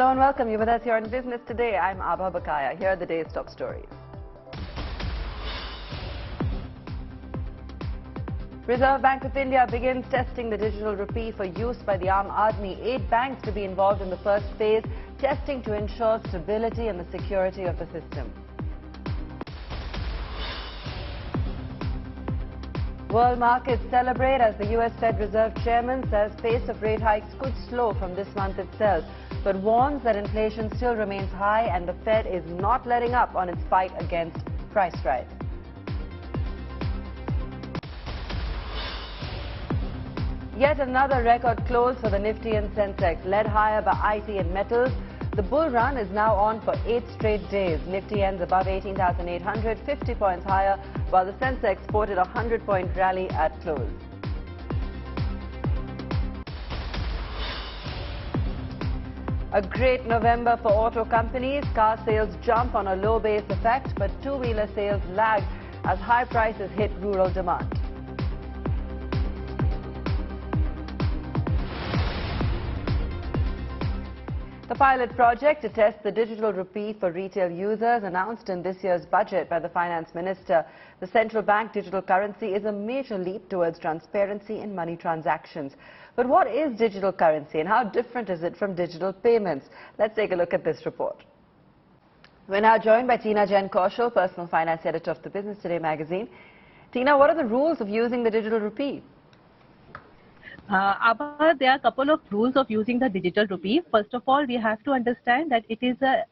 Hello and welcome. You're with us here on Business Today. I'm Abha Bakaya. Here are the day's top stories. Reserve Bank of India begins testing the digital rupee for use by the aadmi. 8 banks to be involved in the first phase, testing to ensure stability and the security of the system. World markets celebrate as the US Fed Reserve Chairman says pace of rate hikes could slow from this month itself, but warns that inflation still remains high and the Fed is not letting up on its fight against price rise. Yet another record close for the Nifty and Sensex, led higher by IT and metals. The bull run is now on for 8 straight days. Nifty ends above 18,800, 50 points higher, while the Sensex sported a 100-point rally at close. A great November for auto companies. Car sales jump on a low base effect, but two-wheeler sales lag as high prices hit rural demand. The pilot project to test the digital rupee for retail users announced in this year's budget by the Finance Minister. The central bank digital currency is a major leap towards transparency in money transactions. But what is digital currency and how different is it from digital payments? Let's take a look at this report. We're now joined by Tina Jain Kaushal, personal finance editor of the Business Today magazine. Tina, what are the rules of using the digital rupee? Abha, there are a couple of rules of using the digital rupee. First of all, we have to understand that it is a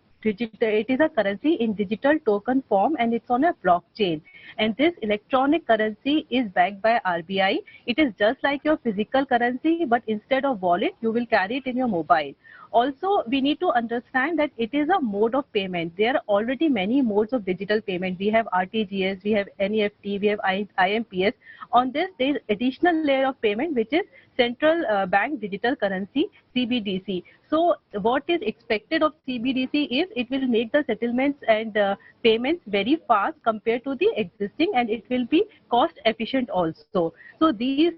currency in digital token form and it's on a blockchain. And this electronic currency is backed by RBI. It is just like your physical currency, but instead of wallet, you will carry it in your mobile. Also, we need to understand that it is a mode of payment. There are already many modes of digital payment. We have RTGS, we have NEFT, we have IMPS. On this, there is additional layer of payment, which is Central Bank Digital Currency, CBDC. So what is expected of CBDC is it will make the settlements and payments very fast compared to the existing, and it will be cost efficient also. So this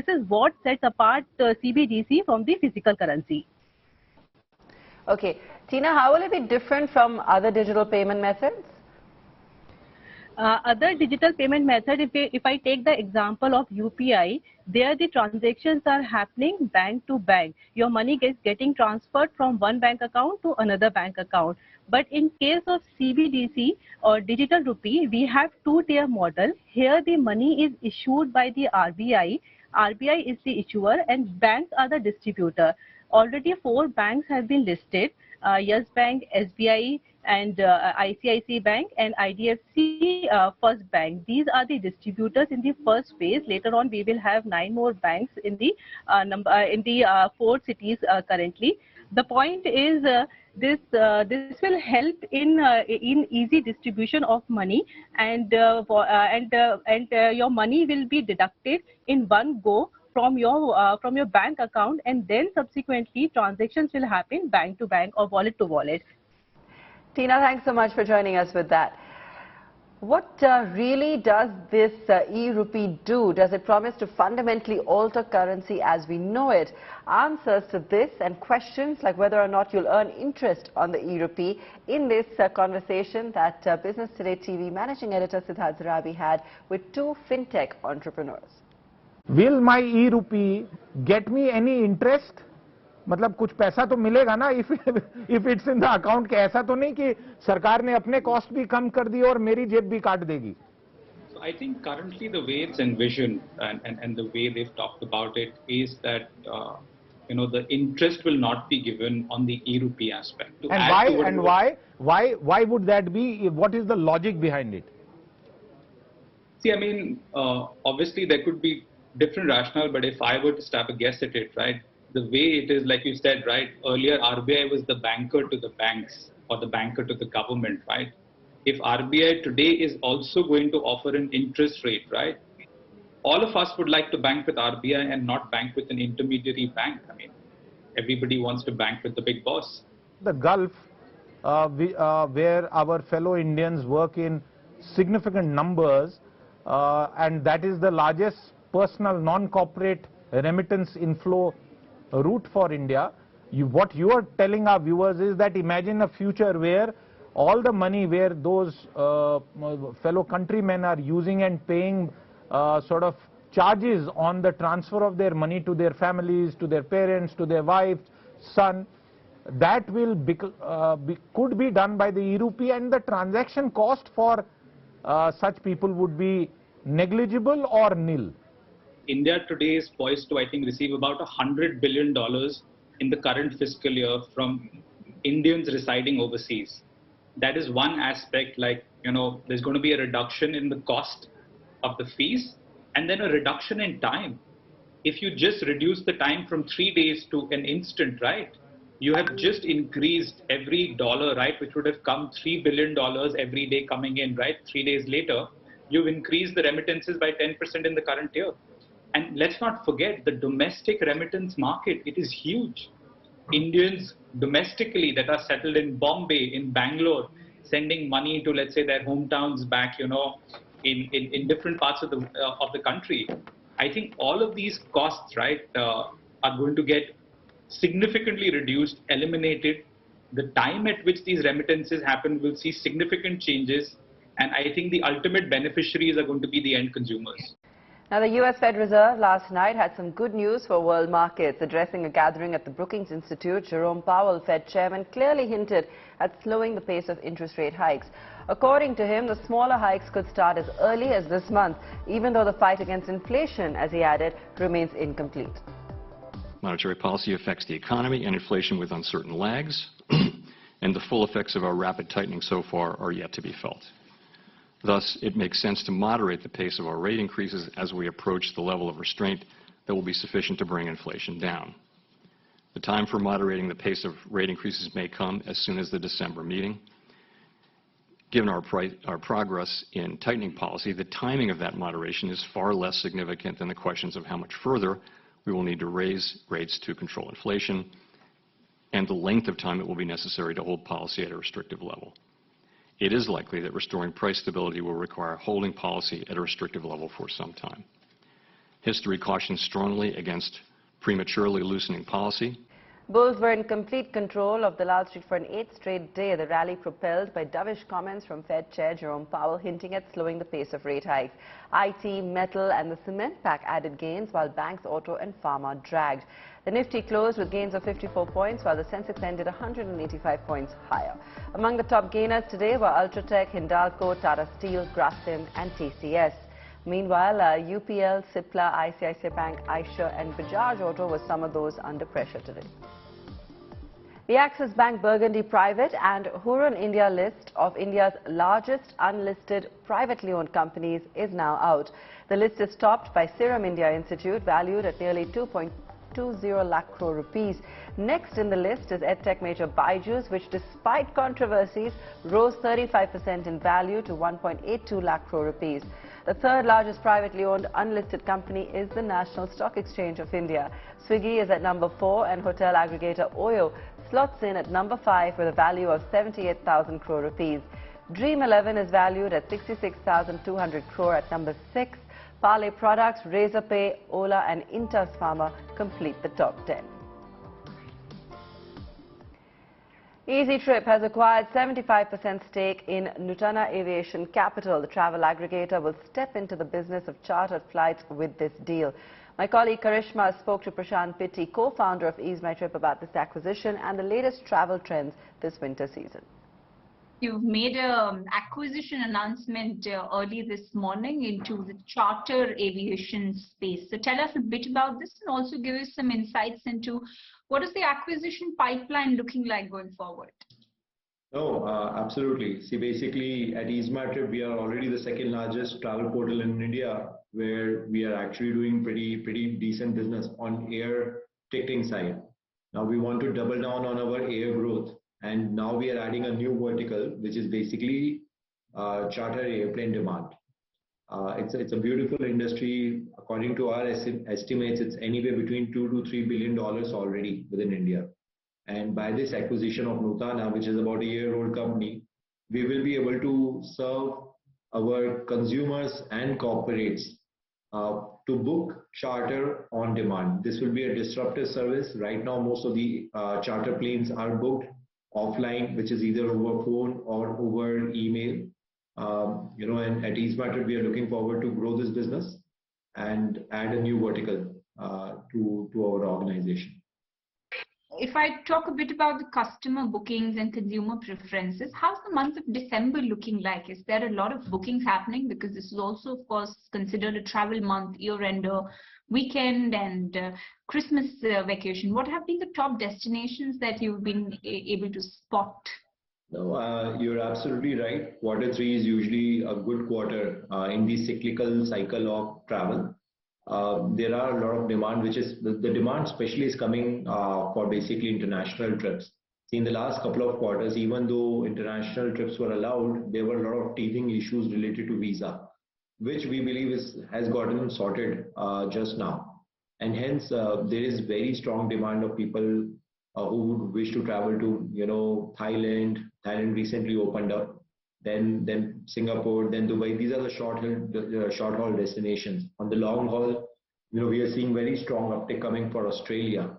is what sets apart CBDC from the physical currency. Okay. Tina, how will it be different from other digital payment methods? Other digital payment method, if I take the example of UPI, there the transactions are happening bank to bank. Your money is getting transferred from one bank account to another bank account. But in case of CBDC or digital rupee, we have two-tier model. Here the money is issued by the RBI. RBI is the issuer and banks are the distributor. Already 4 banks have been listed, Yes Bank, SBI and ICICI Bank and IDFC First Bank. These are the distributors in the first phase. Later on we will have 9 more banks in the 4 cities currently. The point is this will help in easy distribution of money, and your money will be deducted in one go from your bank account, and then subsequently transactions will happen bank to bank or wallet to wallet. Tina, thanks so much for joining us with that. What really does this E-rupee do? Does it promise to fundamentally alter currency as we know it? Answers to this and questions like whether or not you'll earn interest on the E-rupee in this conversation that Business Today TV managing editor Siddharth Zarabi had with 2 fintech entrepreneurs. Will my E-rupee get me any interest? मतलब कुछ पैसा तो मिलेगा ना if it's in the account. के ऐसा तो नहीं कि सरकार ने अपने cost भी कम कर दी और मेरी जेब भी काट देगी. So I think currently the way it's envisioned and the way they've talked about it is that the interest will not be given on the E-rupee aspect. And why would that be? What is the logic behind it? See, I mean, obviously there could be different rationale, but if I were to stab a guess at it, right, the way it is, like you said, right, earlier RBI was the banker to the banks or the banker to the government, right? If RBI today is also going to offer an interest rate, right, all of us would like to bank with RBI and not bank with an intermediary bank. I mean, everybody wants to bank with the big boss. The Gulf, where our fellow Indians work in significant numbers, and that is the largest personal non-corporate remittance inflow route for India. what you are telling our viewers is that imagine a future where all the money where those fellow countrymen are using and paying sort of charges on the transfer of their money to their families, to their parents, to their wives, son, that will could be done by the E-rupee, and the transaction cost for such people would be negligible or nil. India today is poised to, I think, receive about $100 billion in the current fiscal year from Indians residing overseas. That is one aspect, like, there's going to be a reduction in the cost of the fees and then a reduction in time. If you just reduce the time from 3 days to an instant, right, you have just increased every dollar, right, which would have come $3 billion every day coming in, right, 3 days later, you've increased the remittances by 10% in the current year. And let's not forget the domestic remittance market, it is huge. Indians domestically that are settled in Bombay, in Bangalore, sending money to, let's say, their hometowns back, in different parts of the country. I think all of these costs, right, are going to get significantly reduced, eliminated. The time at which these remittances happen will see significant changes, and I think the ultimate beneficiaries are going to be the end consumers. Now, the U.S. Fed Reserve last night had some good news for world markets. Addressing a gathering at the Brookings Institute, Jerome Powell, Fed chairman, clearly hinted at slowing the pace of interest rate hikes. According to him, the smaller hikes could start as early as this month, even though the fight against inflation, as he added, remains incomplete. Monetary policy affects the economy and inflation with uncertain lags, and the full effects of our rapid tightening so far are yet to be felt. Thus, it makes sense to moderate the pace of our rate increases as we approach the level of restraint that will be sufficient to bring inflation down. The time for moderating the pace of rate increases may come as soon as the December meeting. Given our progress in tightening policy, the timing of that moderation is far less significant than the questions of how much further we will need to raise rates to control inflation and the length of time it will be necessary to hold policy at a restrictive level. It is likely that restoring price stability will require holding policy at a restrictive level for some time. History cautions strongly against prematurely loosening policy. Bulls were in complete control of the Lal Street for an 8th straight day. The rally propelled by dovish comments from Fed Chair Jerome Powell hinting at slowing the pace of rate hikes. IT, metal and the cement pack added gains, while banks, auto and pharma dragged. The Nifty closed with gains of 54 points, while the Sensex ended 185 points higher. Among the top gainers today were Ultratech, Hindalco, Tata Steel, Grasim and TCS. Meanwhile, UPL, Cipla, ICICI Bank, Eicher and Bajaj Auto were some of those under pressure today. The Axis Bank Burgundy Private and Hurun India list of India's largest unlisted privately owned companies is now out. The list is topped by Serum India Institute, valued at nearly 2.20 lakh crore rupees. Next in the list is EdTech major Byju's, which despite controversies rose 35% in value to 1.82 lakh crore rupees. The third largest privately owned unlisted company is the National Stock Exchange of India. Swiggy is at number 4 and hotel aggregator Oyo slots in at number 5 with a value of 78,000 crore rupees. Dream 11 is valued at 66,200 crore at number 6. Parley Products, Razorpay, Ola and Intas Pharma complete the top 10. Easy Trip has acquired 75% stake in Nutana Aviation Capital. The travel aggregator will step into the business of chartered flights with this deal. My colleague Karishma spoke to Prashant Pitti, co-founder of Ease My Trip, about this acquisition and the latest travel trends this winter season. You've made an acquisition announcement early this morning into the charter aviation space. So tell us a bit about this and also give us some insights into what is the acquisition pipeline looking like going forward? No, absolutely. See, basically at Ease My Trip, we are already the second largest travel portal in India, where we are actually doing pretty decent business on air ticketing side. Now we want to double down on our air growth. And now we are adding a new vertical, which is basically charter airplane demand. It's a beautiful industry. According to our estimates, it's anywhere between $2 to $3 billion already within India. And by this acquisition of Nutana, which is about a year-old company, we will be able to serve our consumers and corporates to book charter on demand. This will be a disruptive service. Right now, most of the charter planes are booked offline, which is either over phone or over email. And at EaseMarket, we are looking forward to grow this business and add a new vertical to our organization. If I talk a bit about the customer bookings and consumer preferences, how's the month of December looking like? Is there a lot of bookings happening? Because this is also, of course, considered a travel month, year-ender, weekend and Christmas vacation. What have been the top destinations that you've been able to spot? No, you're absolutely right. Quarter 3 is usually a good quarter in the cyclical cycle of travel. There are a lot of demand, which is the demand especially is coming for basically international trips. See, in the last couple of quarters, even though international trips were allowed, there were a lot of teething issues related to visa, which we believe has gotten sorted just now. And hence, there is very strong demand of people who would wish to travel to, Thailand. Thailand recently opened up. Then Singapore, then Dubai. These are the short haul destinations. On the long haul, we are seeing very strong uptick coming for Australia.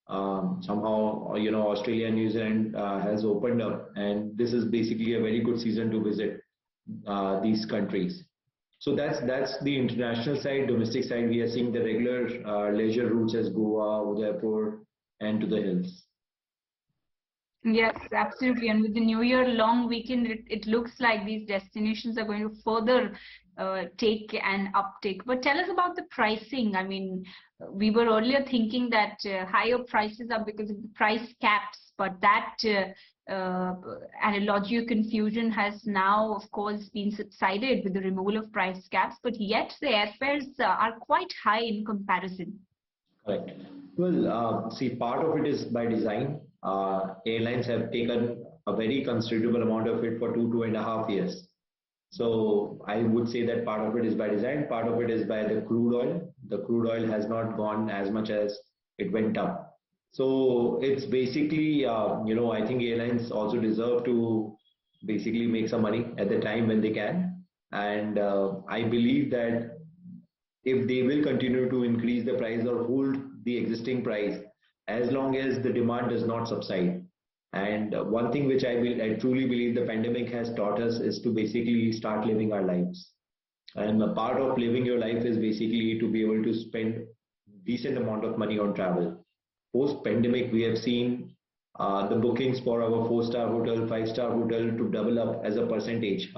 Somehow, Australia and New Zealand has opened up, and this is basically a very good season to visit these countries. So that's the international side. Domestic side, we are seeing the regular leisure routes as Goa, Udaipur, and to the hills. Yes, absolutely. And with the New Year long weekend, it looks like these destinations are going to further take an uptick. But tell us about the pricing. I mean, we were earlier thinking that higher prices are because of the price caps, but that analogy or confusion has now, of course, been subsided with the removal of price caps. But yet the airfares are quite high in comparison. Correct. Well, see, part of it is by design. Airlines have taken a very considerable amount of it for 2.5 years. So I would say that part of it is by design, part of it is by the crude oil. The crude oil has not gone as much as it went up. So it's basically, I think airlines also deserve to basically make some money at the time when they can. And I believe that if they will continue to increase the price or hold the existing price, as long as the demand does not subside. And one thing which I truly believe the pandemic has taught us is to basically start living our lives. And a part of living your life is basically to be able to spend decent amount of money on travel. Post-pandemic, we have seen the bookings for our 4-star hotel, 5-star hotel to double up as a percentage.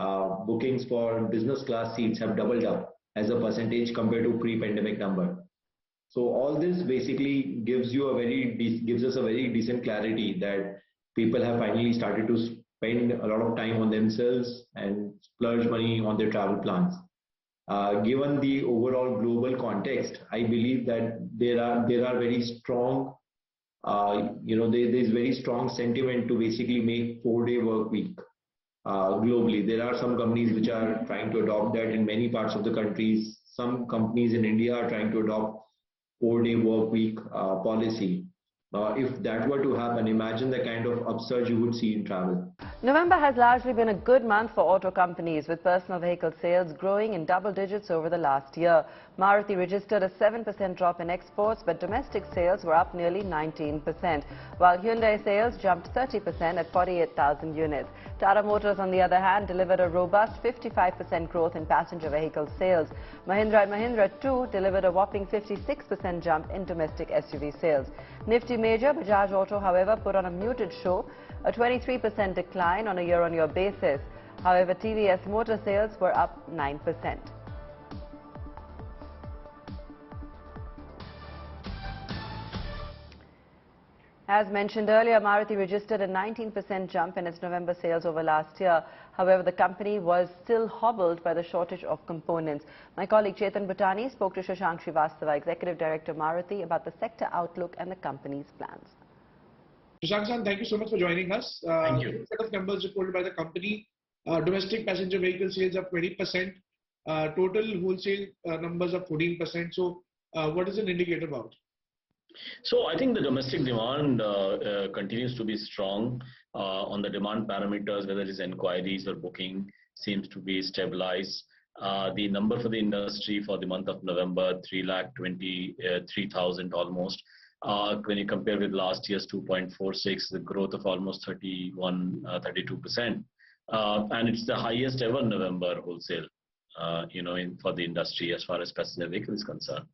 Bookings for business class seats have doubled up as a percentage compared to pre-pandemic number. So all this basically gives us a very decent clarity that people have finally started to spend a lot of time on themselves and splurge money on their travel plans. Given the overall global context, I believe that there are very strong, there's very strong sentiment to basically make 4-day work week globally. There are some companies which are trying to adopt that in many parts of the countries. Some companies in India are trying to adopt 4-day work week policy. If that were to happen, imagine the kind of upsurge you would see in travel. November has largely been a good month for auto companies, with personal vehicle sales growing in double digits over the last year. Maruti registered a 7% drop in exports, but domestic sales were up nearly 19%, while Hyundai sales jumped 30% at 48,000 units. Tata Motors, on the other hand, delivered a robust 55% growth in passenger vehicle sales. Mahindra & Mahindra too delivered a whopping 56% jump in domestic SUV sales. Nifty major Bajaj Auto, however, put on a muted show, a 23% decline on a year-on-year basis. However, TVS Motor sales were up 9%. As mentioned earlier, Maruti registered a 19% jump in its November sales over last year. However, the company was still hobbled by the shortage of components. My colleague Chetan Bhutani spoke to Shashank Srivastava, Executive Director Maruti, about the sector outlook and the company's plans. Shashank, thank you so much for joining us. Thank you. Set of numbers reported by the company. Domestic passenger vehicle sales up 20%. Total wholesale numbers up 14%. So, what is an indicator about? So I think the domestic demand continues to be strong on the demand parameters, whether it is inquiries or booking, seems to be stabilized. The number for the industry for the month of November, 3,23,000 almost. When you compare with last year's 2.46, the growth of almost 32%. And it's the highest ever November wholesale, for the industry as far as passenger vehicle is concerned.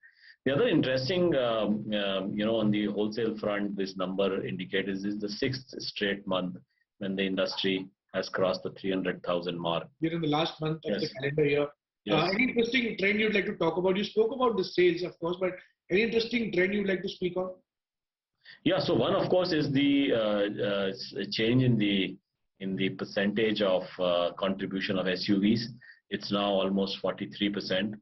The other interesting, on the wholesale front, this number indicates is the 6th straight month when the industry has crossed the 300,000 mark. During the last month of Yes. the calendar year. Yes. Any interesting trend you'd like to talk about? You spoke about the sales, of course, but any interesting trend you'd like to speak on? Yeah, so one, of course, is the change in the percentage of contribution of SUVs. It's now almost 43%.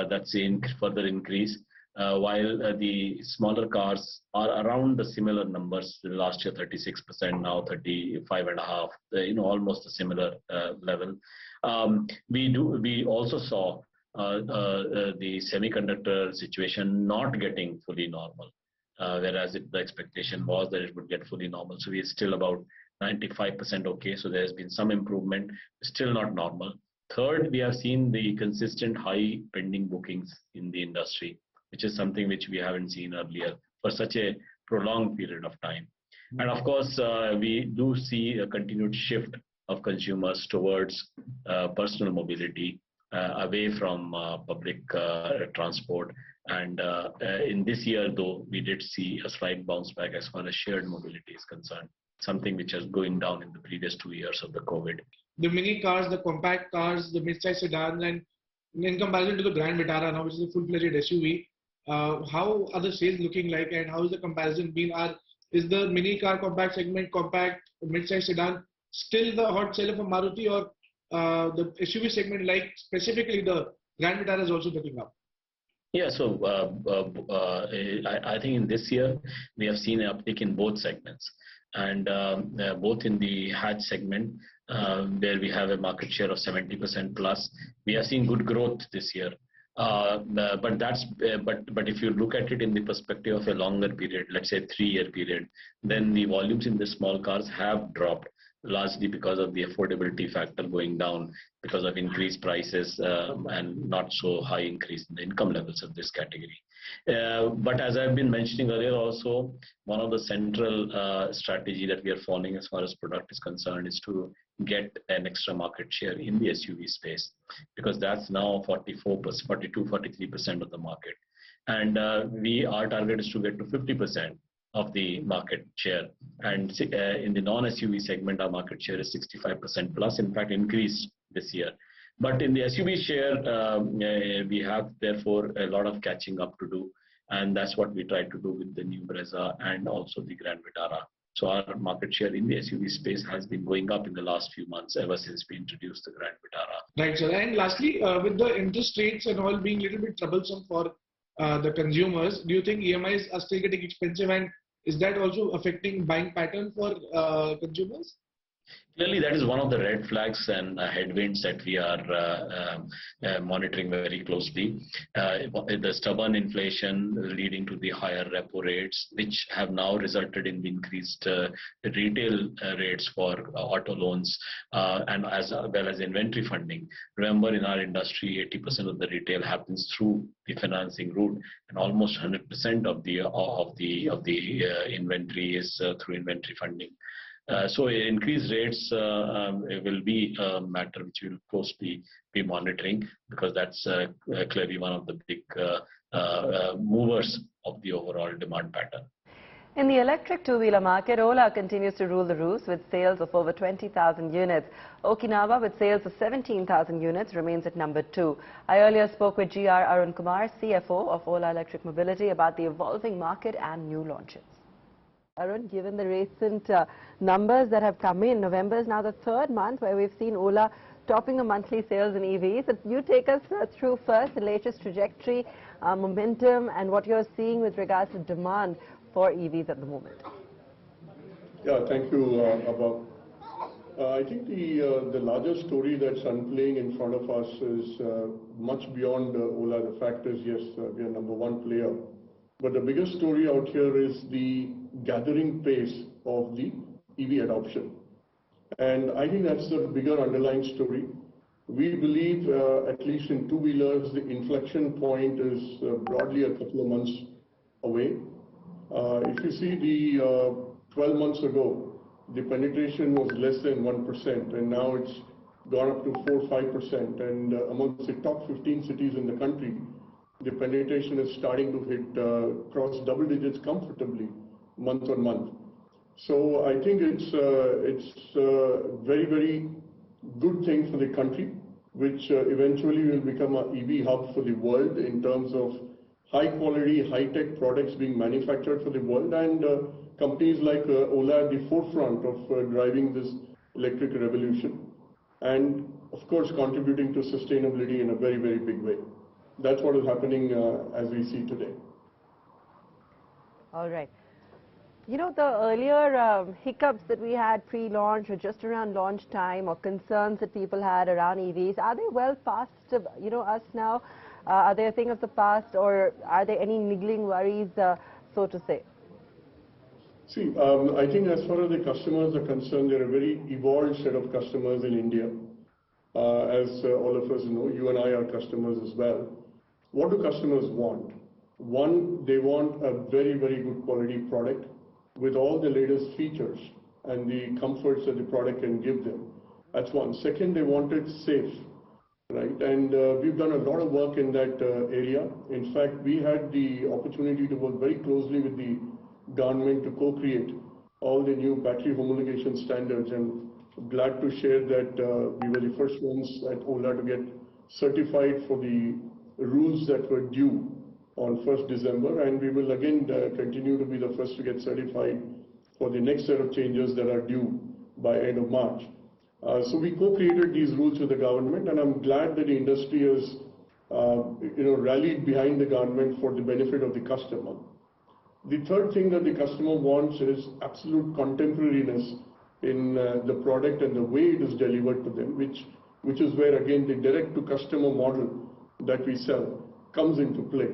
That's a further increase. While the smaller cars are around the similar numbers. Last year 36%, now 35.5%. Almost a similar level. We also saw the semiconductor situation not getting fully normal. Whereas the expectation was that it would get fully normal. So we're still about 95% okay. So there's been some improvement, still not normal. Third, we have seen the consistent high pending bookings in the industry, which is something which we haven't seen earlier for such a prolonged period of time. And of course, we do see a continued shift of consumers towards personal mobility away from public transport. And in this year, though, we did see a slight bounce back as far as shared mobility is concerned, something which is going down in the previous 2 years of the COVID. The mini cars, the compact cars, the mid-size sedans, and in comparison to the Grand Vitara now, which is a full-fledged SUV, how are the sales looking like, and how is the comparison been? Is the mini car compact segment, compact mid-size sedan, still the hot seller for Maruti, or the SUV segment, like specifically the Grand Vitara, is also picking up? Yeah, so I think in this year we have seen an uptick in both segments, and both in the hatch segment where we have a market share of 70% plus, we have seen good growth this year. But if you look at it in the perspective of a longer period, let's say 3-year period, then the volumes in the small cars have dropped, largely because of the affordability factor going down because of increased prices and not so high increase in the income levels of this category. But as I've been mentioning earlier also, one of the central strategy that we are following as far as product is concerned is to get an extra market share in the SUV space, because that's now 43% of the market. And our target is to get to 50% of the market share. And in the non-SUV segment, our market share is 65% plus, in fact, increased this year. But in the SUV share, we have therefore a lot of catching up to do. And that's what we try to do with the new Brezza and also the Grand Vitara. So our market share in the SUV space has been going up in the last few months, ever since we introduced the Grand Vitara. Right, sir. And lastly, with the interest rates and all being a little bit troublesome for the consumers, do you think EMIs are still getting expensive, and is that also affecting buying pattern for consumers? Clearly, that is one of the red flags and headwinds that we are monitoring very closely. The stubborn inflation leading to the higher repo rates, which have now resulted in the increased retail rates for auto loans and as well as inventory funding. Remember, in our industry, 80% of the retail happens through the financing route, and almost 100% of the inventory is through inventory funding. So increased rates will be a matter which we will closely be monitoring, because that's clearly one of the big movers of the overall demand pattern. In the electric two-wheeler market, Ola continues to rule the roost with sales of over 20,000 units. Okinawa, with sales of 17,000 units, remains at number 2. I earlier spoke with GR Arun Kumar, CFO of Ola Electric Mobility, about the evolving market and new launches. Arun, given the recent numbers that have come in, November is now the 3rd month where we've seen Ola topping the monthly sales in EVs. So you take us through first the latest trajectory, momentum, and what you're seeing with regards to demand for EVs at the moment. Yeah, thank you, Abba. I think the larger story that's unplaying in front of us is much beyond Ola. The fact is, yes, we are number 1 player. But the biggest story out here is the gathering pace of the EV adoption. And I think that's the bigger underlying story. We believe, at least in two-wheelers, the inflection point is broadly a couple of months away. If you see the 12 months ago, the penetration was less than 1%, and now it's gone up to 4-5%. And amongst the top 15 cities in the country, the penetration is starting to hit cross double digits comfortably month on month. So I think it's a very, very good thing for the country, which eventually will become an EV hub for the world in terms of high quality, high tech products being manufactured for the world, and companies like Ola at the forefront of driving this electric revolution, and of course contributing to sustainability in a very, very big way. That's what is happening as we see today. All right. You know, the earlier hiccups that we had pre-launch or just around launch time, or concerns that people had around EVs, are they well past, you know, us now? Are they a thing of the past, or are there any niggling worries, so to say? See, I think as far as the customers are concerned, they're a very evolved set of customers in India. As all of us know, you and I are customers as well. What do customers want? One, they want a very, very good quality product with all the latest features and the comforts that the product can give them. That's one. Second, they want it safe, right? And we've done a lot of work in that area. In fact, we had the opportunity to work very closely with the government to co-create all the new battery homologation standards, and glad to share that we were the first ones at Ola to get certified for the rules that were due on 1st December, and we will again continue to be the first to get certified for the next set of changes that are due by end of March. So we co-created these rules with the government, and I'm glad that the industry has rallied behind the government for the benefit of the customer. The third thing that the customer wants is absolute contemporariness in the product and the way it is delivered to them, which is where again the direct to customer model that we sell comes into play.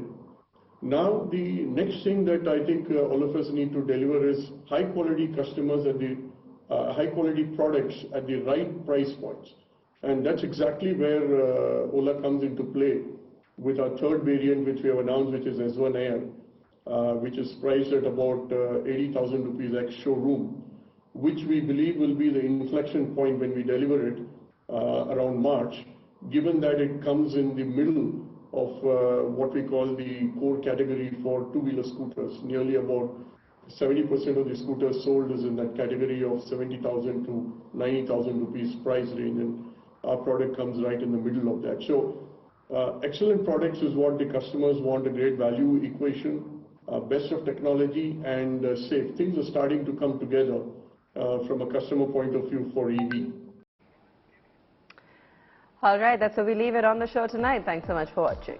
Now, the next thing that I think all of us need to deliver is high quality customers at the high quality products at the right price points. And that's exactly where Ola comes into play with our third variant, which we have announced, which is S1 Air, which is priced at about 80,000 rupees ex-showroom, which we believe will be the inflection point when we deliver it around March, given that it comes in the middle of what we call the core category for two-wheeler scooters. Nearly about 70% of the scooters sold is in that category of 70,000 to 90,000 rupees price range, and our product comes right in the middle of that. So excellent products is what the customers want, a great value equation, best of technology, and safe. Things are starting to come together from a customer point of view for EV. All right, that's where we leave it on the show tonight. Thanks so much for watching.